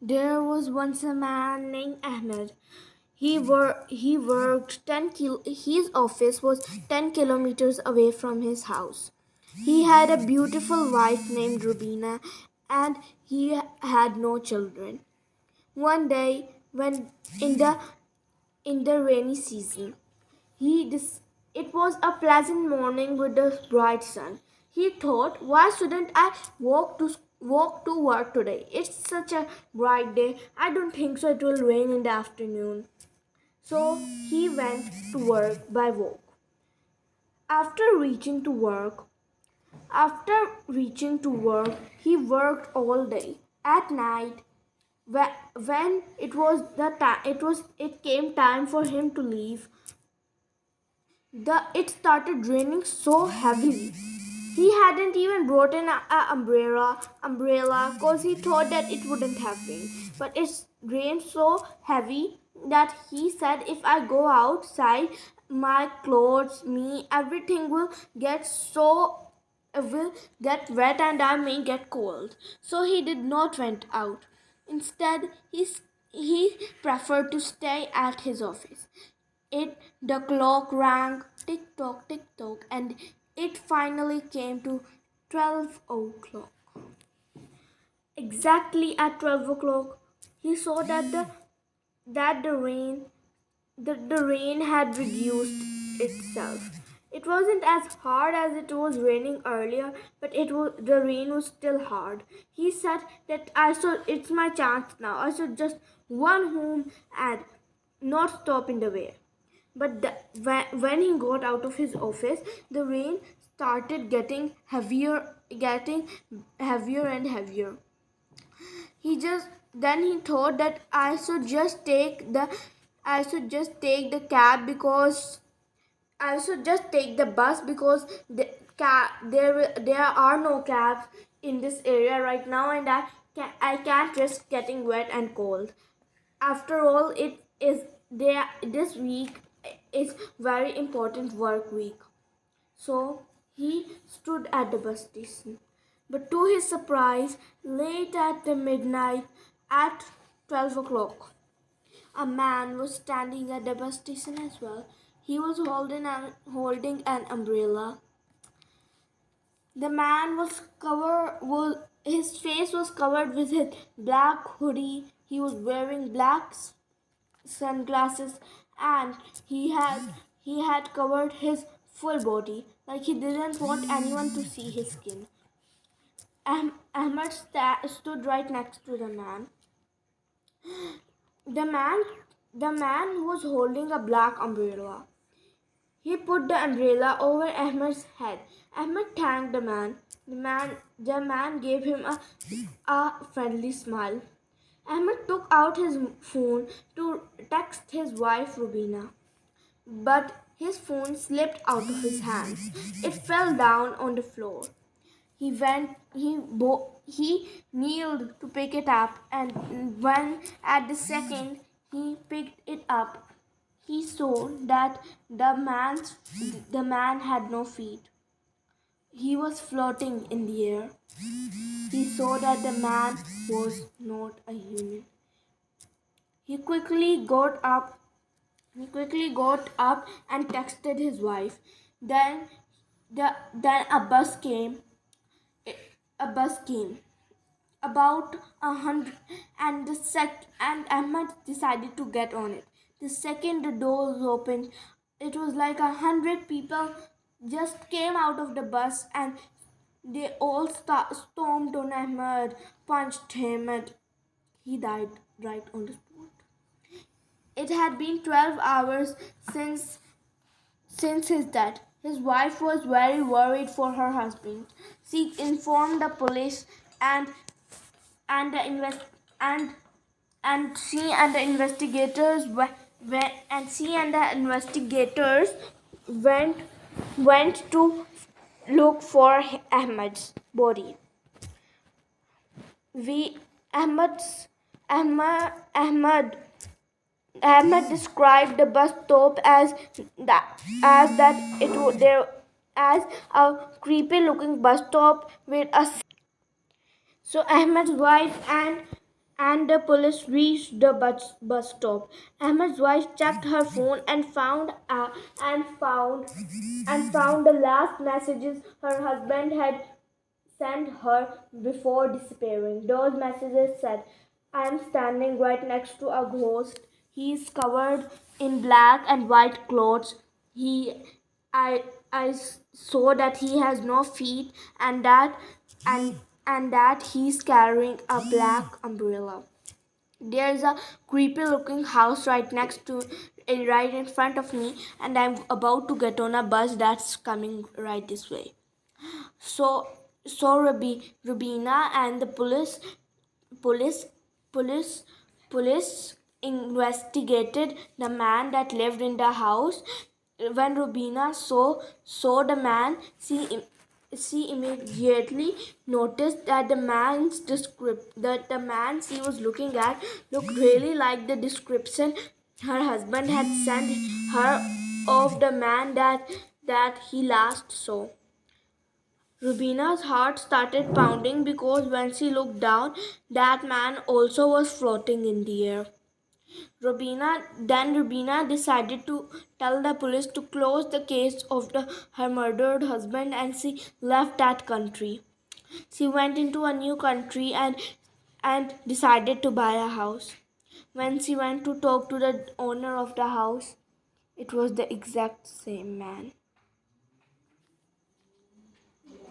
There was once a man named Ahmed. He worked his office was 10 kilometers away from his house. He had a beautiful wife named Rubina and he had no children. One day when in the in the rainy season, he dis- it was a pleasant morning with a bright sun. He thought, why shouldn't I walk to work today? It's such a bright day. I don't think so it will rain in the afternoon. So he went to work by walk. After reaching to work, After reaching to work, he worked all day. At night, when it came time for him to leave, it started raining so heavily. He hadn't even brought an umbrella because he thought that it wouldn't have rained. But it rained so heavy that he said, if I go outside, my clothes, me, everything will get wet and I may get cold. So he did not went out. Instead, he preferred to stay at his office. The clock rang tick tock, and it finally came to 12 o'clock. Exactly at 12 o'clock, he saw that the rain had reduced itself. It wasn't as hard as it was raining earlier, but the rain was still hard. He said that it's my chance now. I should just run home and not stop in the way. But when he got out of his office, the rain started getting heavier and heavier. He thought that I should just take the cab because I should just take the bus because there are no cabs in this area right now, and I can't risk getting wet and cold. After all, it is there this week is very important work week. So he stood at the bus station. But to his surprise, late at the midnight at 12 o'clock, a man was standing at the bus station as well. He was holding an umbrella. The man his face was covered with his black hoodie. He was wearing black sunglasses, and he had covered his full body like he didn't want anyone to see his skin. Ahmed stood right next to the man. The man was holding a black umbrella. He put the umbrella over Ahmed's head. Ahmed thanked the man. The man gave him a friendly smile. Ahmed took out his phone to text his wife Rubina, but his phone slipped out of his hands. It fell down on the floor. He kneeled to pick it up, and when at the second he picked it up, he saw that the man had no feet. He was floating in the air. He saw that the man was not a human. He quickly got up. He quickly got up and texted his wife. Then, then a bus came. A bus came about 100, and Ahmed decided to get on it. The second the doors opened, it was like 100 people just came out of the bus, and they all stormed on Ahmed, punched him, and he died right on the spot. It had been 12 hours since his death. His wife was very worried for her husband. She informed the police, and and the invest and she and the investigators went went to look for Ahmed's body. We Ahmed's Ahmed Ahmed described the bus stop as that it was there as a creepy looking bus stop with a. So Ahmed's wife and the police reached the bus stop. Ahmed's wife checked her phone and found the last messages her husband had sent her before disappearing. Those messages said, "I am standing right next to a ghost. He is covered in black and white clothes. He, I saw that he has no feet and and that he's carrying a black umbrella. There's a creepy looking house right in front of me, and I'm about to get on a bus that's coming right this way." So Rubina and the police police police investigated the man that lived in the house. When Rubina saw the man, she immediately noticed that the man she was looking at looked really like the description her husband had sent her of the man that he last saw. Rubina's heart started pounding because when she looked down, that man also was floating in the air. Rubina decided to tell the police to close the case of her murdered husband, and she left that country. She went into a new country and decided to buy a house. When she went to talk to the owner of the house, it was the exact same man.